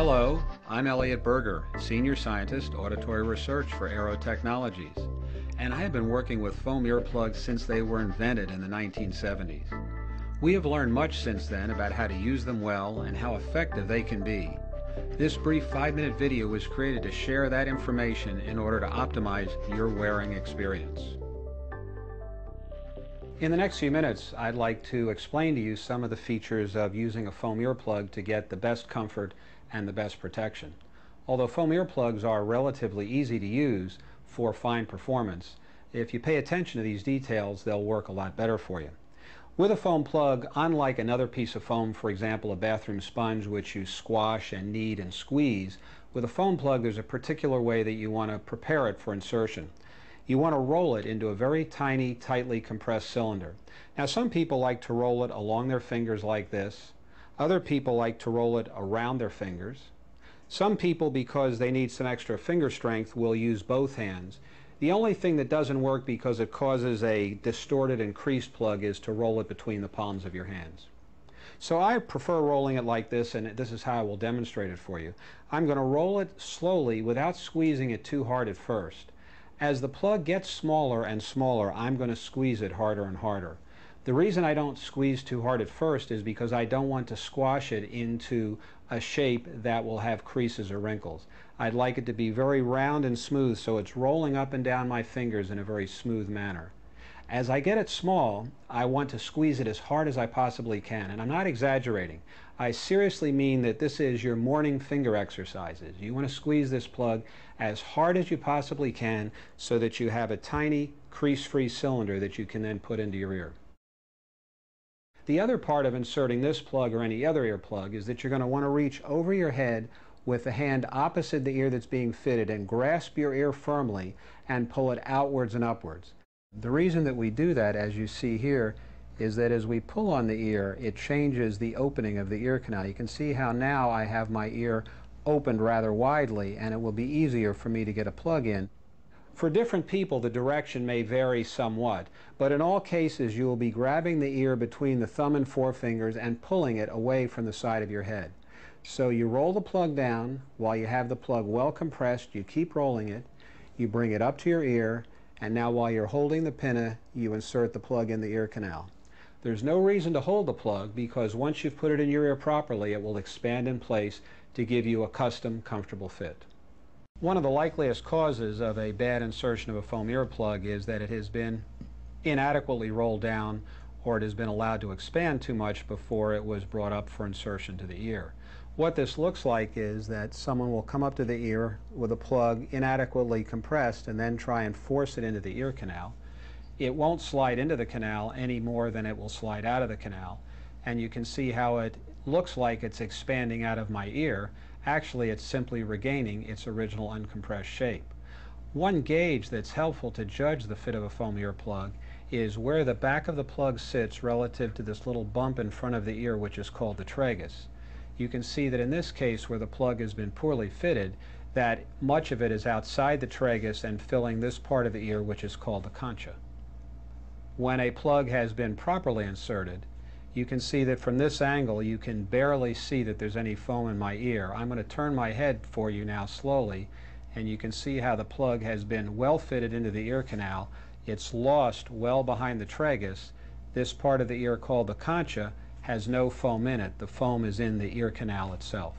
Hello, I'm Elliot Berger, Senior Scientist, Auditory Research for Aero Technologies, and I have been working with foam earplugs since they were invented in the 1970s. We have learned much since then about how to use them well and how effective they can be. This brief 5-minute video was created to share that information in order to optimize your wearing experience. In the next few minutes, I'd like to explain to you some of the features of using a foam earplug to get the best comfort and the best protection. Although foam earplugs are relatively easy to use for fine performance, if you pay attention to these details, they'll work a lot better for you. With a foam plug, unlike another piece of foam, for example a bathroom sponge which you squash and knead and squeeze, with a foam plug there's a particular way that you want to prepare it for insertion. You want to roll it into a very tiny, tightly compressed cylinder. Now some people like to roll it along their fingers like this. Other people like to roll it around their fingers. Some people, because they need some extra finger strength, will use both hands. The only thing that doesn't work because it causes a distorted and creased plug is to roll it between the palms of your hands. So I prefer rolling it like this, and this is how I will demonstrate it for you. I'm going to roll it slowly without squeezing it too hard at first. As the plug gets smaller and smaller, I'm going to squeeze it harder and harder. The reason I don't squeeze too hard at first is because I don't want to squash it into a shape that will have creases or wrinkles. I'd like it to be very round and smooth so it's rolling up and down my fingers in a very smooth manner. As I get it small, I want to squeeze it as hard as I possibly can, and I'm not exaggerating. I seriously mean that this is your morning finger exercises. You want to squeeze this plug as hard as you possibly can so that you have a tiny crease-free cylinder that you can then put into your ear. The other part of inserting this plug or any other earplug is that you're going to want to reach over your head with the hand opposite the ear that's being fitted and grasp your ear firmly and pull it outwards and upwards. The reason that we do that, as you see here, is that as we pull on the ear, it changes the opening of the ear canal. You can see how now I have my ear opened rather widely, and it will be easier for me to get a plug in. For different people, the direction may vary somewhat, but in all cases you will be grabbing the ear between the thumb and forefingers and pulling it away from the side of your head. So you roll the plug down while you have the plug well compressed, you keep rolling it, you bring it up to your ear, and now while you're holding the pinna, you insert the plug in the ear canal. There's no reason to hold the plug because once you've put it in your ear properly, it will expand in place to give you a custom, comfortable fit. One of the likeliest causes of a bad insertion of a foam earplug is that it has been inadequately rolled down or it has been allowed to expand too much before it was brought up for insertion to the ear. What this looks like is that someone will come up to the ear with a plug inadequately compressed and then try and force it into the ear canal. It won't slide into the canal any more than it will slide out of the canal, and you can see how it looks like it's expanding out of my ear. Actually, it's simply regaining its original uncompressed shape. One gauge that's helpful to judge the fit of a foam earplug is where the back of the plug sits relative to this little bump in front of the ear, which is called the tragus. You can see that in this case, where the plug has been poorly fitted, that much of it is outside the tragus and filling this part of the ear, which is called the concha. When a plug has been properly inserted, you can see that from this angle you can barely see that there's any foam in my ear. I'm going to turn my head for you now slowly, and you can see how the plug has been well fitted into the ear canal. It's lost well behind the tragus. This part of the ear called the concha has no foam in it. The foam is in the ear canal itself.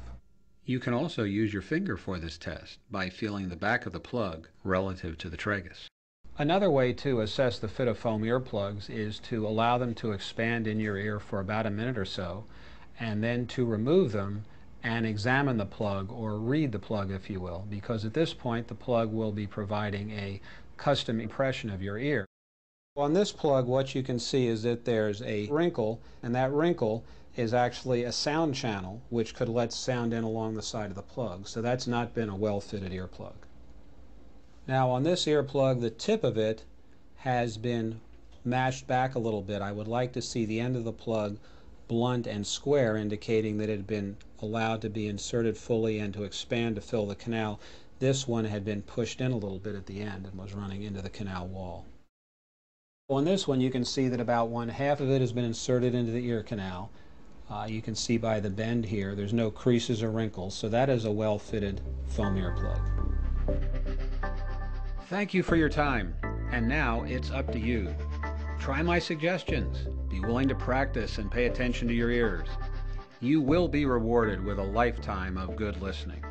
You can also use your finger for this test by feeling the back of the plug relative to the tragus. Another way to assess the fit of foam earplugs is to allow them to expand in your ear for about a minute or so, and then to remove them and examine the plug, or read the plug if you will, because at this point the plug will be providing a custom impression of your ear. On this plug, what you can see is that there's a wrinkle, and that wrinkle is actually a sound channel which could let sound in along the side of the plug. So that's not been a well-fitted earplug. Now on this earplug, the tip of it has been mashed back a little bit. I would like to see the end of the plug blunt and square, indicating that it had been allowed to be inserted fully and to expand to fill the canal. This one had been pushed in a little bit at the end and was running into the canal wall. On this one you can see that about one half of it has been inserted into the ear canal. You can see by the bend here, there's no creases or wrinkles, so that is a well-fitted foam earplug. Thank you for your time, and now it's up to you. Try my suggestions. Be willing to practice and pay attention to your ears. You will be rewarded with a lifetime of good listening.